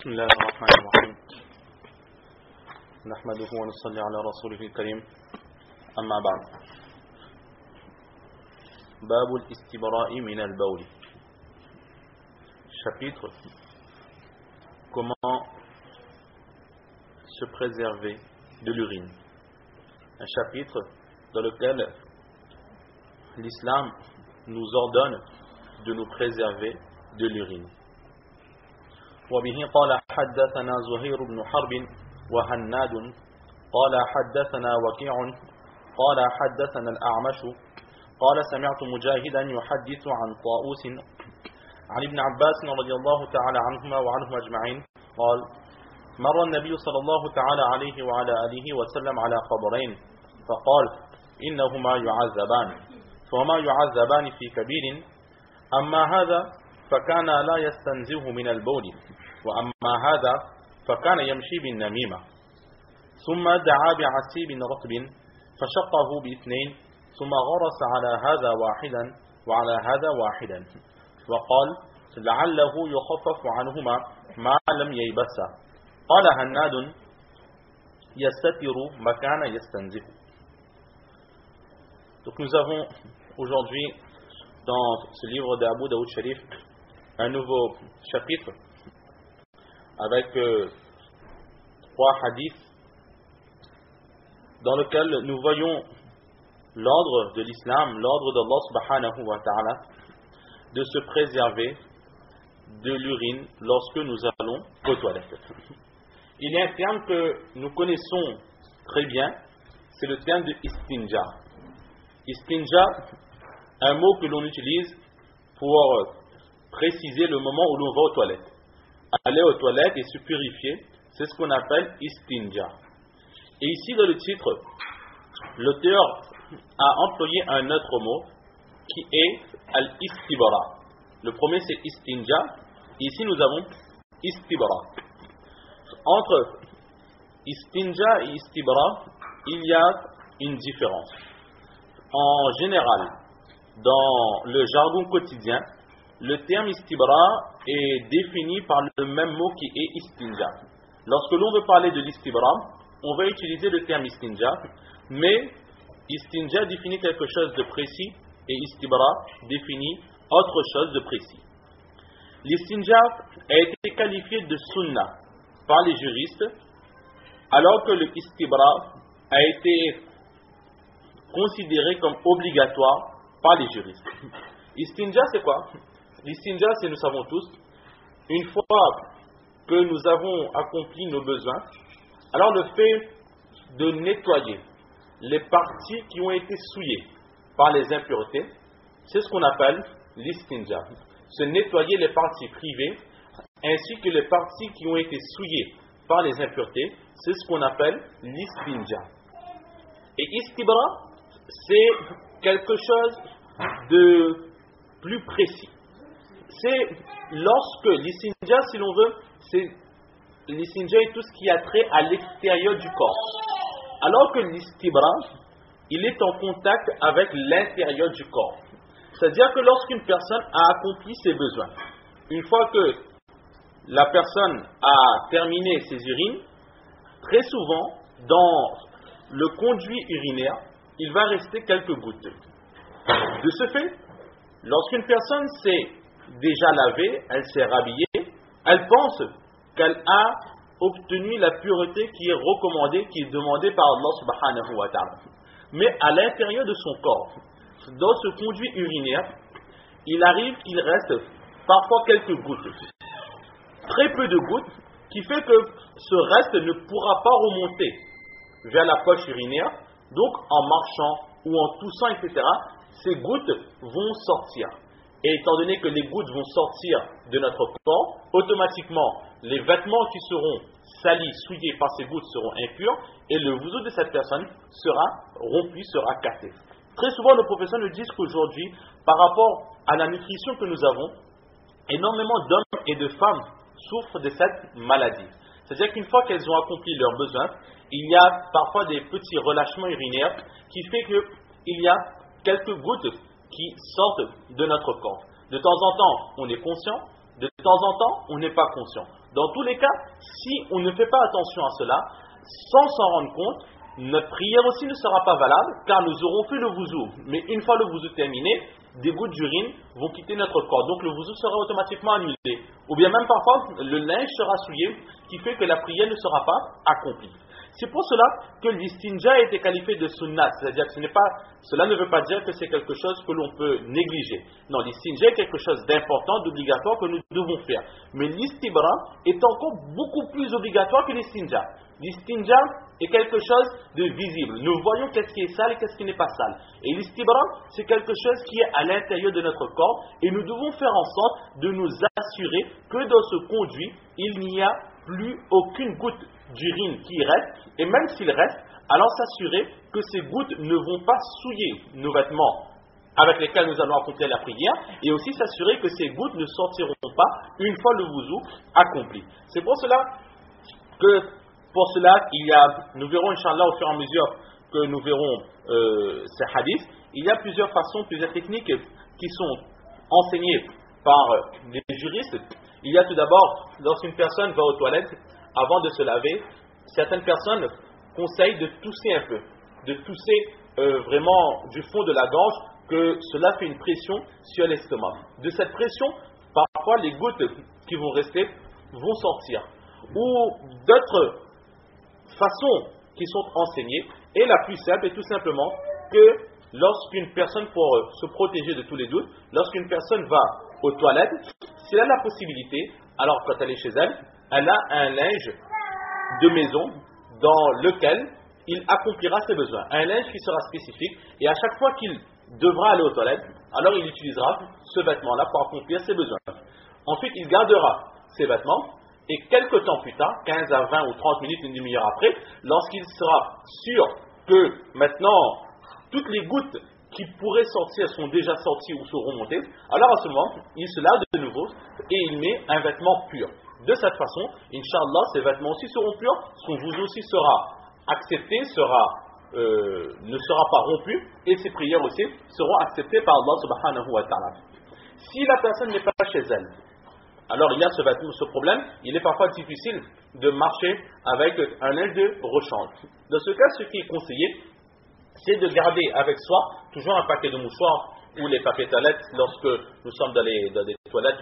بسم الله الرحمن الرحيم نحمده ونصلي على رسوله الكريم أما بعد باب الاستبراء من البول. Chapitre comment se préserver de l'urine. Un chapitre dans lequel l'islam nous ordonne de nous préserver de l'urine. وبه قال حدثنا زهير بن حرب وهناد قال حدثنا وكيع قال حدثنا الأعمش قال سمعت مجاهدا يحدث عن طاووس عن ابن عباس رضي الله تعالى عنهما وعنهم أجمعين قال مر النبي صلى الله تعالى عليه وعلى آله وسلم على قبرين فقال إنهما يعذبان فهما يعذبان في كبير أما هذا فكان لا يستنزه من البول وأما هذا فكان يمشي بالنميمة ثم دعا بعسيب رطب فشقه باثنين ثم غرس على هذا واحدا وعلى هذا واحدا وقال لعله يخفف عنهما ما لم ييبسا قال هناد يستتر مكان يستنزه. Donc nous avons aujourd'hui dans ce livre d'Abu Daoud Sharif un nouveau chapitre avec 3 hadiths dans lequel nous voyons l'ordre de l'islam, l'ordre d'Allah subhanahu wa ta'ala de se préserver de l'urine lorsque nous allons aux toilettes. Il y a un terme que nous connaissons très bien, c'est le terme de istinja. Istinja, un mot que l'on utilise pour préciser le moment où l'on va aux toilettes. Aller aux toilettes et se purifier, c'est ce qu'on appelle istinja. Et ici dans le titre, l'auteur a employé un autre mot qui est al-istibara. Le premier c'est istinja, et ici nous avons istibara. Entre istinja et istibara, il y a une différence. En général, dans le jargon quotidien, le terme istibra est défini par le même mot qui est istinja. Lorsque l'on veut parler de l'istibra, on va utiliser le terme istinja, mais istinja définit quelque chose de précis et istibra définit autre chose de précis. L'istinja a été qualifié de sunna par les juristes, alors que le istibra a été considéré comme obligatoire par les juristes. Istinja c'est quoi? L'istinja, c'est, nous savons tous, une fois que nous avons accompli nos besoins, alors le fait de nettoyer les parties qui ont été souillées par les impuretés, c'est ce qu'on appelle l'istinja. Se nettoyer les parties privées ainsi que les parties qui ont été souillées par les impuretés, c'est ce qu'on appelle l'istinja. Et istibra, c'est quelque chose de plus précis. C'est lorsque l'istinja, si l'on veut, c'est l'istinja est tout ce qui a trait à l'extérieur du corps. Alors que l'istibra, il est en contact avec l'intérieur du corps. C'est-à-dire que lorsqu'une personne a accompli ses besoins, une fois que la personne a terminé ses urines, très souvent, dans le conduit urinaire, il va rester quelques gouttes. De ce fait, lorsqu'une personne s'est déjà lavée, elle s'est rhabillée, elle pense qu'elle a obtenu la pureté qui est recommandée, qui est demandée par Allah subhanahu wa ta'ala. Mais à l'intérieur de son corps, dans ce conduit urinaire, il arrive qu'il reste parfois quelques gouttes. Très peu de gouttes, qui fait que ce reste ne pourra pas remonter vers la poche urinaire. Donc en marchant ou en toussant, etc., ces gouttes vont sortir. Et étant donné que les gouttes vont sortir de notre corps, automatiquement, les vêtements qui seront salis, souillés par ces gouttes seront impurs et le wudu de cette personne sera rompu, sera cassé. Très souvent, nos professeurs nous disent qu'aujourd'hui, par rapport à la nutrition que nous avons, énormément d'hommes et de femmes souffrent de cette maladie. C'est-à-dire qu'une fois qu'elles ont accompli leurs besoins, il y a parfois des petits relâchements urinaires qui fait qu'il y a quelques gouttes qui sortent de notre corps. De temps en temps, on est conscient, de temps temps en temps, on n'est pas conscient. Dans tous les cas, si on ne fait pas attention à cela, sans s'en rendre compte, notre prière aussi ne sera pas valable, car nous aurons fait le wuzu. Mais une fois le wuzu terminé, des gouttes d'urine vont quitter notre corps. Donc le wuzu sera automatiquement annulé. Ou bien même parfois, le linge sera souillé, qui fait que la prière ne sera pas accomplie. C'est pour cela que l'istinja a été qualifié de sunnat, c'est-à-dire que cela ne veut pas dire que c'est quelque chose que l'on peut négliger. Non, l'istinja est quelque chose d'important, d'obligatoire que nous devons faire. Mais l'istibra est encore beaucoup plus obligatoire que l'istinja. L'istinja est quelque chose de visible. Nous voyons qu'est-ce qui est sale et qu'est-ce qui n'est pas sale. Et l'istibra, c'est quelque chose qui est à l'intérieur de notre corps et nous devons faire en sorte de nous assurer que dans ce conduit, il n'y a plus aucune goutte d'urine qui reste, et même s'il reste, alors s'assurer que ces gouttes ne vont pas souiller nos vêtements avec lesquels nous allons accomplir la prière, et aussi s'assurer que ces gouttes ne sortiront pas une fois le wuzu accompli. C'est pour cela que, nous verrons Inch'Allah au fur et à mesure que nous verrons ces hadiths, il y a plusieurs façons, plusieurs techniques qui sont enseignées par les juristes. Il y a tout d'abord, lorsqu'une personne va aux toilettes, avant de se laver, certaines personnes conseillent de tousser un peu, de tousser vraiment du fond de la gorge, que cela fait une pression sur l'estomac. De cette pression, parfois les gouttes qui vont rester vont sortir. Ou d'autres façons qui sont enseignées, et la plus simple est tout simplement que lorsqu'une personne, pour se protéger de tous les doutes, lorsqu'une personne va aux toilettes, si elle a la possibilité, alors quand elle est chez elle, elle a un linge de maison dans lequel il accomplira ses besoins. Un linge qui sera spécifique, et à chaque fois qu'il devra aller aux toilettes, alors il utilisera ce vêtement-là pour accomplir ses besoins. Ensuite, il gardera ses vêtements, et quelques temps plus tard, 15 à 20 ou 30 minutes, une demi-heure après, lorsqu'il sera sûr que maintenant toutes les gouttes qui pourraient sortir sont déjà sorties ou seront montées, alors à ce moment, il se lave de nouveau et il met un vêtement pur. De cette façon, Inch'Allah, ces vêtements aussi seront purs, son wuzu aussi sera accepté, ne sera pas rompu, et ses prières aussi seront acceptées par Allah subhanahu wa ta'ala. Si la personne n'est pas chez elle, alors il y a ce problème, il est parfois difficile de marcher avec un linge de rechange. Dans ce cas, ce qui est conseillé, c'est de garder avec soi toujours un paquet de mouchoirs ou les papiers toilettes lorsque nous sommes dans des toilettes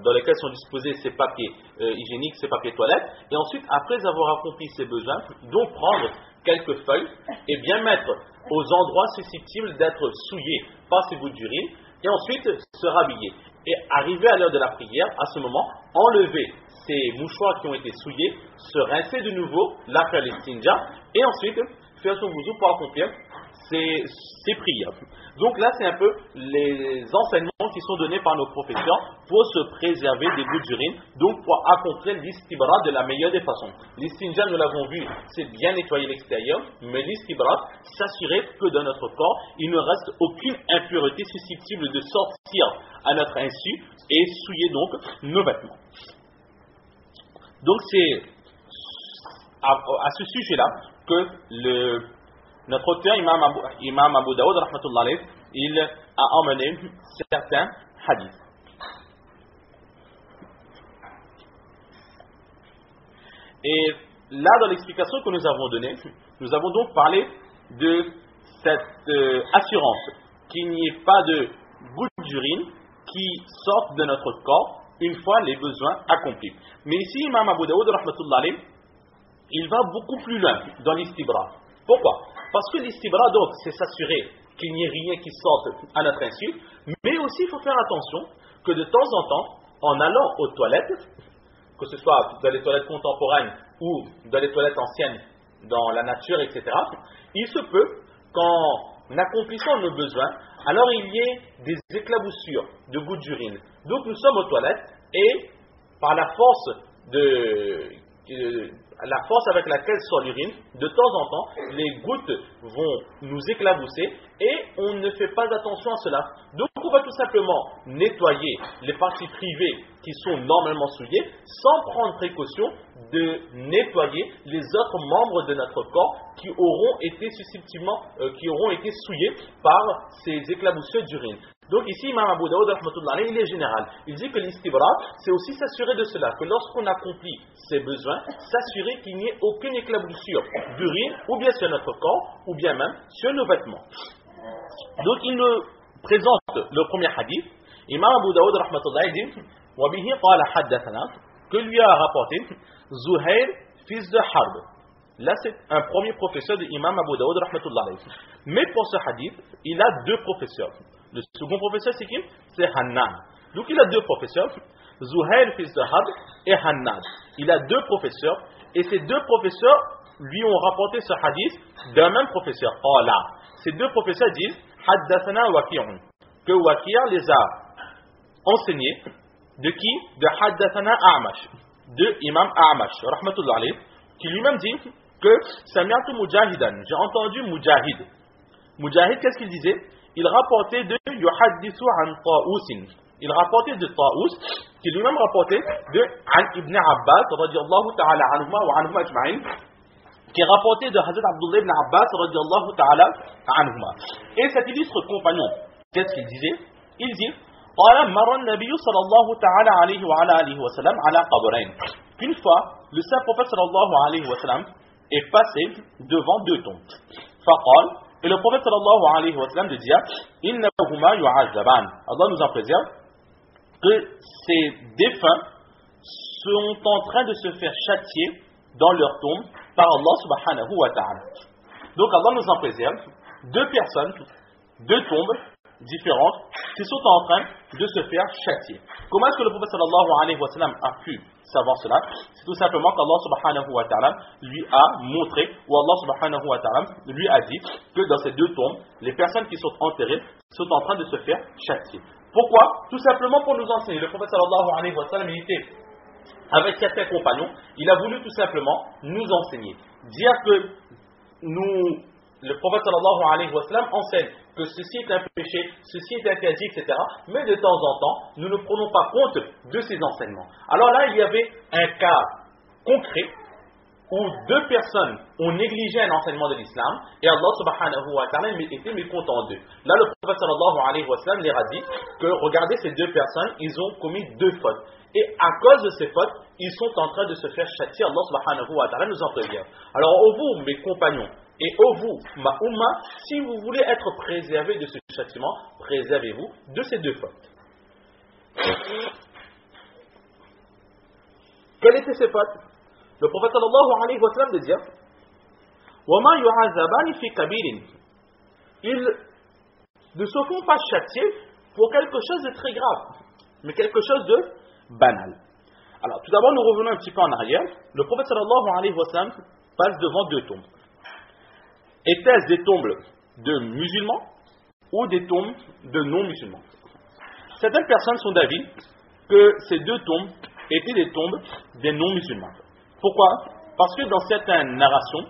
dans lesquelles sont disposés ces papiers hygiéniques, ces papiers toilettes, et ensuite, après avoir accompli ses besoins, donc prendre quelques feuilles et bien mettre aux endroits susceptibles d'être souillés par ces gouttes d'urine, et ensuite se rhabiller. Et arrivé à l'heure de la prière, à ce moment, enlever ces mouchoirs qui ont été souillés, se rincer de nouveau, la faire l'istinja, et ensuite faire son wuzu pour accomplir ses prières. Donc là, c'est un peu les enseignements qui sont donnés par nos professeurs pour se préserver des gouttes d'urine, donc pour accomplir l'istibra de la meilleure des façons. L'istinja, nous l'avons vu, c'est bien nettoyer l'extérieur, mais l'istibra, s'assurer que dans notre corps, il ne reste aucune impureté susceptible de sortir à notre insu et souiller donc nos vêtements. Donc c'est à ce sujet-là que notre auteur, Imam Abu Daoud, rahmatullah alayh, il a emmené certains hadiths. Et là, dans l'explication que nous avons donnée, nous avons donc parlé de cette assurance qu'il n'y ait pas de gouttes d'urine qui sortent de notre corps une fois les besoins accomplis. Mais ici, Imam Abu Daoud, rahmatullah alayh, il va beaucoup plus loin dans l'istibra. Pourquoi? Parce que l'istibra, donc, c'est s'assurer qu'il n'y ait rien qui sorte à notre insu, mais aussi il faut faire attention que de temps en temps, en allant aux toilettes, que ce soit dans les toilettes contemporaines ou dans les toilettes anciennes, dans la nature, etc., il se peut qu'en accomplissant nos besoins, alors il y ait des éclaboussures de gouttes d'urine. Donc nous sommes aux toilettes et par la force avec laquelle sort l'urine, de temps en temps, les gouttes vont nous éclabousser et on ne fait pas attention à cela. Donc on va tout simplement nettoyer les parties privées qui sont normalement souillées sans prendre précaution de nettoyer les autres membres de notre corps qui auront été souillés par ces éclaboussures d'urine. Donc ici, Imam Abu Daoud, il est général. Il dit que l'istibra, c'est aussi s'assurer de cela, que lorsqu'on accomplit ses besoins, s'assurer qu'il n'y ait aucune éclaboussure d'urine, ou bien sur notre corps, ou bien même sur nos vêtements. Donc il nous présente le premier hadith. Imam Abu Daoud, dit وَبِهِ قَالَ حَدَّثَنَا, que lui a rapporté Zuhair, fils de Harb. Là, c'est un premier professeur de Imam Abu Daoud, mais pour ce hadith, il a deux professeurs. Le second professeur, c'est qui? C'est Hannad. Donc, il a deux professeurs, Zuhair, fils de Harb, et Hannad. Il a deux professeurs, et ces deux professeurs lui ont rapporté ce hadith d'un même professeur. Oh là, ces deux professeurs disent Haddathana Waqi'un, que Waqi' les a enseignés. De qui? De Haddathana A'mash, de Imam A'mash, rahmatullah alayh, qui lui-même dit que Sami'atu Mujahidan, j'ai entendu Mujahid. Mujahid, qu'est-ce qu'il disait? Il rapportait de Yuhaddithu an Ta'usin. Il rapportait de Ta'us, qui lui-même rapportait de An Ibn Abbas, radiyallahu ta'ala anhuma wa anhuma ajma'in, qui rapportait de Hazrat Abdullah ibn Abbas, radiyallahu ta'ala anhuma. Et cet illustre compagnon, qu'est-ce qu'il disait? Il dit قال مر النبي صلى الله تعالى عليه وعلى آله وسلم على قبرين. Une fois, le saint prophète sallallahu alayhi wa sallam est passé devant deux tombes. فقال, et le prophète sallallahu alayhi wa sallam dit إنهما يعذبان. Allah nous en préserve que ces défunts sont en train de se faire châtier dans leur tombe par Allah subhanahu wa ta'ala. Donc Allah nous en préserve, deux personnes, deux tombes différentes qui sont en train de se faire châtier. Comment est-ce que le prophète sallallahu alayhi wa sallam a pu savoir cela? C'est tout simplement qu'Allah subhanahu wa ta'ala lui a montré, ou Allah subhanahu wa ta'ala lui a dit que dans ces deux tombes, les personnes qui sont enterrées sont en train de se faire châtier. Pourquoi? Tout simplement pour nous enseigner. Le prophète sallallahu alayhi wa sallam, il était avec certains compagnons, il a voulu tout simplement nous enseigner. Dire que le prophète sallallahu alayhi wa sallam enseigne que ceci est un péché, ceci est interdit, etc. Mais de temps en temps, nous ne prenons pas compte de ces enseignements. Alors là, il y avait un cas concret où deux personnes ont négligé un enseignement de l'islam et Allah subhanahu wa ta'ala était mécontent d'eux. Là, le prophète sallallahu alayhi wa sallam leur a dit que regardez ces deux personnes, ils ont commis deux fautes. Et à cause de ces fautes, ils sont en train de se faire châtier. Allah subhanahu wa ta'ala nous en prévient. Alors, vous, mes compagnons, et vous, ma umma, si vous voulez être préservés de ce châtiment, préservez-vous de ces deux fautes. Quelles étaient ces fautes? Le prophète sallallahu alayhi wa sallam dit وَمَا يُعَذَّبَانِ فِي كَبِيرٍ. Ils ne se font pas châtier pour quelque chose de très grave, mais quelque chose de banal. Alors, tout d'abord, nous revenons un petit peu en arrière. Le prophète sallallahu alayhi wa sallam passe devant deux tombes. Étaient-ce des tombes de musulmans ou des tombes de non-musulmans? Certaines personnes sont d'avis que ces deux tombes étaient des tombes des non-musulmans. Pourquoi? Parce que dans certaines narrations,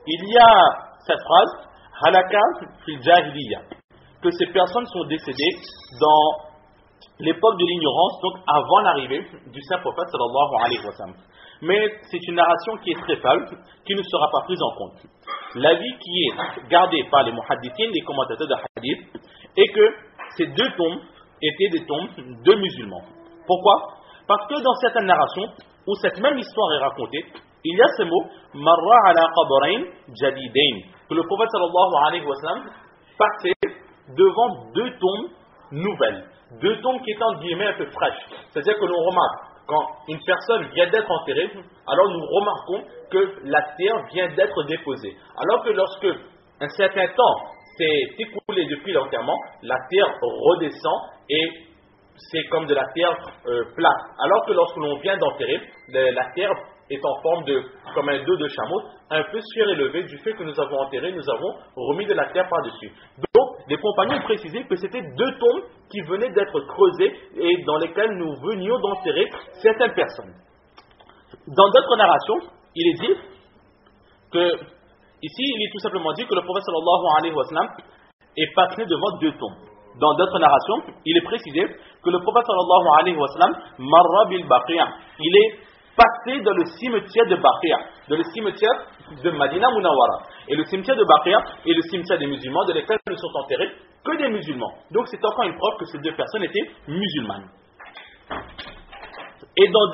il y a cette phrase halaka fil jahiliya, que ces personnes sont décédées dans l'époque de l'ignorance, donc avant l'arrivée du saint prophète sallallahu alayhi wa sallam. Mais c'est une narration qui est très faible, qui ne sera pas prise en compte. L'avis qui est gardé par les muhaddithines, les commentateurs de hadith, est que ces deux tombes étaient des tombes de musulmans. Pourquoi? Parce que dans certaines narrations, où cette même histoire est racontée, il y a ce mot marra ala qabrayn jadidain, que le prophète sallallahu alayhi wa sallam passait devant deux tombes nouvelles, deux tombes qui étaient en guillemets un peu fraîches. C'est-à-dire que l'on remarque, quand une personne vient d'être enterrée, alors nous remarquons que la terre vient d'être déposée. Alors que lorsque un certain temps s'est écoulé depuis l'enterrement, la terre redescend et c'est comme de la terre plate. Alors que lorsque l'on vient d'enterrer, la terre est en forme comme un dos de chameau, un peu surélevé du fait que nous avons enterré, nous avons remis de la terre par-dessus. Donc, les compagnons ont précisé que c'était deux tombes qui venaient d'être creusées et dans lesquelles nous venions d'enterrer certaines personnes. Dans d'autres narrations, il est dit que, ici, il est tout simplement dit que le prophète sallallahu alayhi wa sallam est passé devant deux tombes. Dans d'autres narrations, il est précisé que le prophète sallallahu alayhi wa sallam marra bil Baqiya. Il est passé dans le cimetière de Baqiya, dans le cimetière de Madina Munawwara. Et le cimetière de Baqiya est le cimetière des musulmans de lesquels ils sont enterrés que des musulmans. Donc c'est encore une preuve que ces deux personnes étaient musulmanes. Et dans